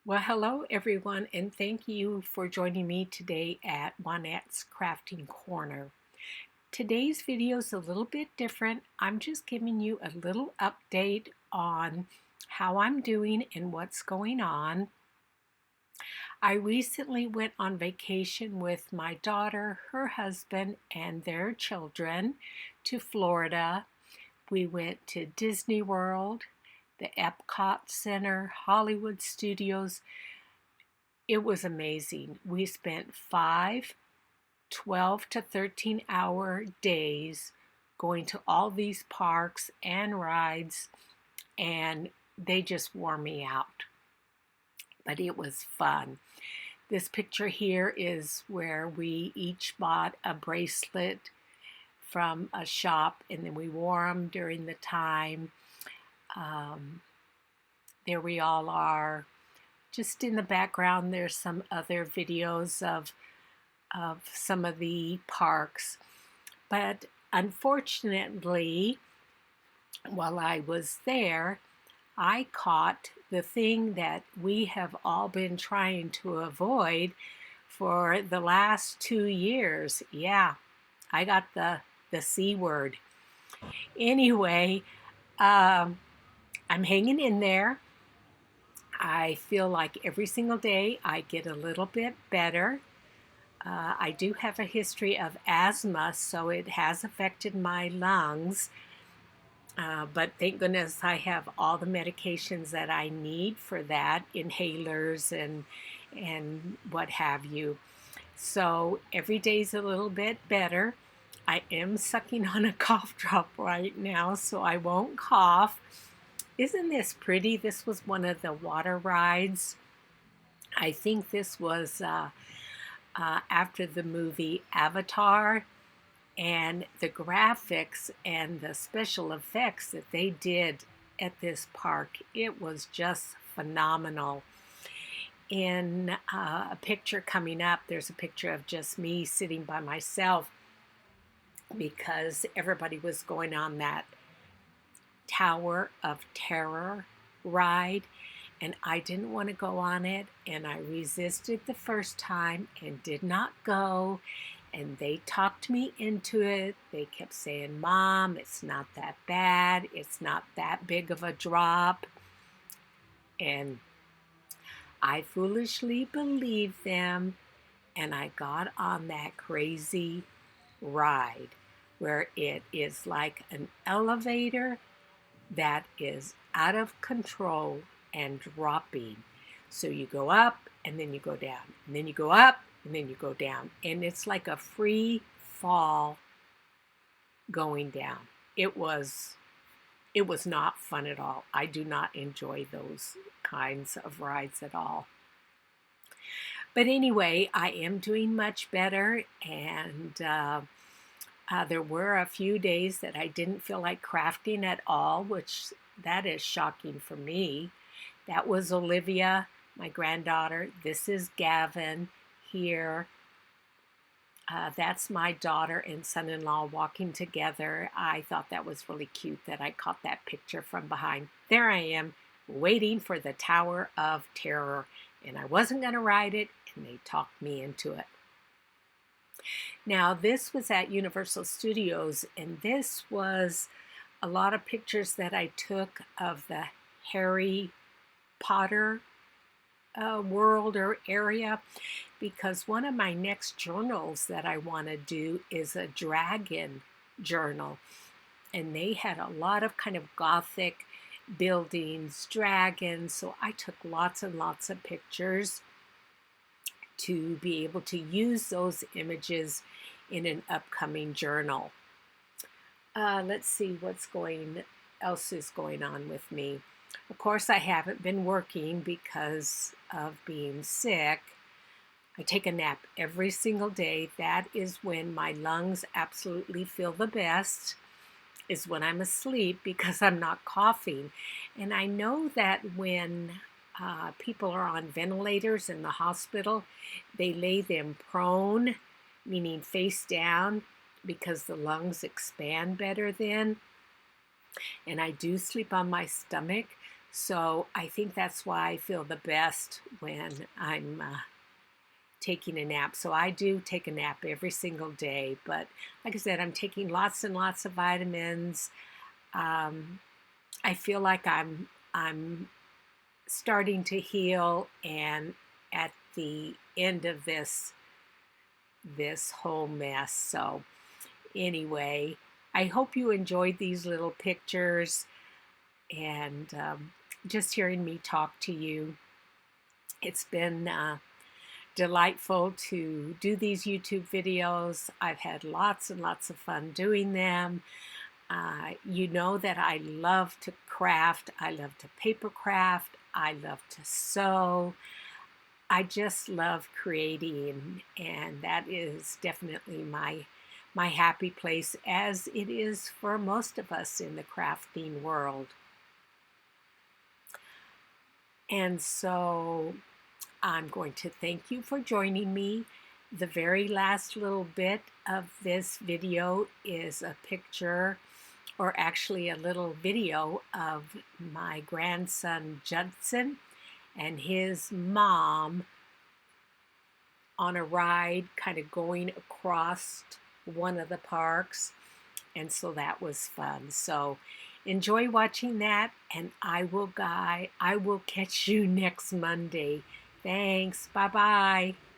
Well, hello everyone, and thank you for joining me today at Juanette's Crafting Corner. Today's video is a little bit different. I'm just giving you a little update on how I'm doing and what's going on. I recently went on vacation with my daughter, her husband, and their children to Florida. We went to Disney World, the Epcot Center, Hollywood Studios. It was amazing. We spent 12 to 13 hour days going to all these parks and rides, and they just wore me out. But it was fun. This picture here is where we each bought a bracelet from a shop, and then we wore them during the time. There we all are. Just in the background, there's some other videos of some of the parks. But unfortunately, while I was there, I caught the thing that we have all been trying to avoid for the last 2 years. Yeah, I got the C word. Anyway, I'm hanging in there. I feel like every single day I get a little bit better. I do have a history of asthma, so it has affected my lungs. But thank goodness I have all the medications that I need for that, inhalers and what have you. So every day's a little bit better. I am sucking on a cough drop right now, so I won't cough. Isn't this pretty? This was one of the water rides. I think this was after the movie Avatar, and the graphics and the special effects that they did at this park, it was just phenomenal. In a picture coming up, there's a picture of just me sitting by myself because everybody was going on that Tower of Terror ride, and I didn't want to go on it, and I resisted the first time and did not go, and they talked me into it. They kept saying, "Mom, it's not that bad. It's not that big of a drop." And I foolishly believed them, and I got on that crazy ride where it is like an elevator that is out of control and dropping. So you go up and then you go down, and then you go up and then you go down, and it's like a free fall going down. It was not fun at all. I do not enjoy those kinds of rides at all. But anyway, I am doing much better, and there were a few days that I didn't feel like crafting at all, which that is shocking for me. That was Olivia, my granddaughter. This is Gavin here. That's my daughter and son-in-law walking together. I thought that was really cute that I caught that picture from behind. There I am, waiting for the Tower of Terror, and I wasn't going to ride it, and they talked me into it. Now, this was at Universal Studios, and this was a lot of pictures that I took of the Harry Potter world or area, because one of my next journals that I want to do is a dragon journal, and they had a lot of kind of gothic buildings, dragons, so I took lots and lots of pictures to be able to use those images in an upcoming journal. Let's see what else is going on with me. Of course, I haven't been working because of being sick. I take a nap every single day. That is when my lungs absolutely feel the best, is when I'm asleep, because I'm not coughing. And I know that when people are on ventilators in the hospital, they lay them prone, meaning face down, because the lungs expand better then. And I do sleep on my stomach, So I think that's why I feel the best when I'm taking a nap. So I do take a nap every single day, but like I said, I'm taking lots and lots of vitamins. Um, I feel like I'm starting to heal, and at the end of this whole mess. So anyway, I hope you enjoyed these little pictures and just hearing me talk to you. It's been delightful to do these YouTube videos. I've had lots and lots of fun doing them. You know that I love to craft. I love to paper craft. I love to sew. I just love creating, and that is definitely my happy place, as it is for most of us in the crafting world. And so I'm going to thank you for joining me. The very last little bit of this video is a picture, or actually a little video, of my grandson Judson and his mom on a ride kind of going across one of the parks. And so that was fun. So enjoy watching that, and I will catch you next Monday. Thanks. Bye-bye.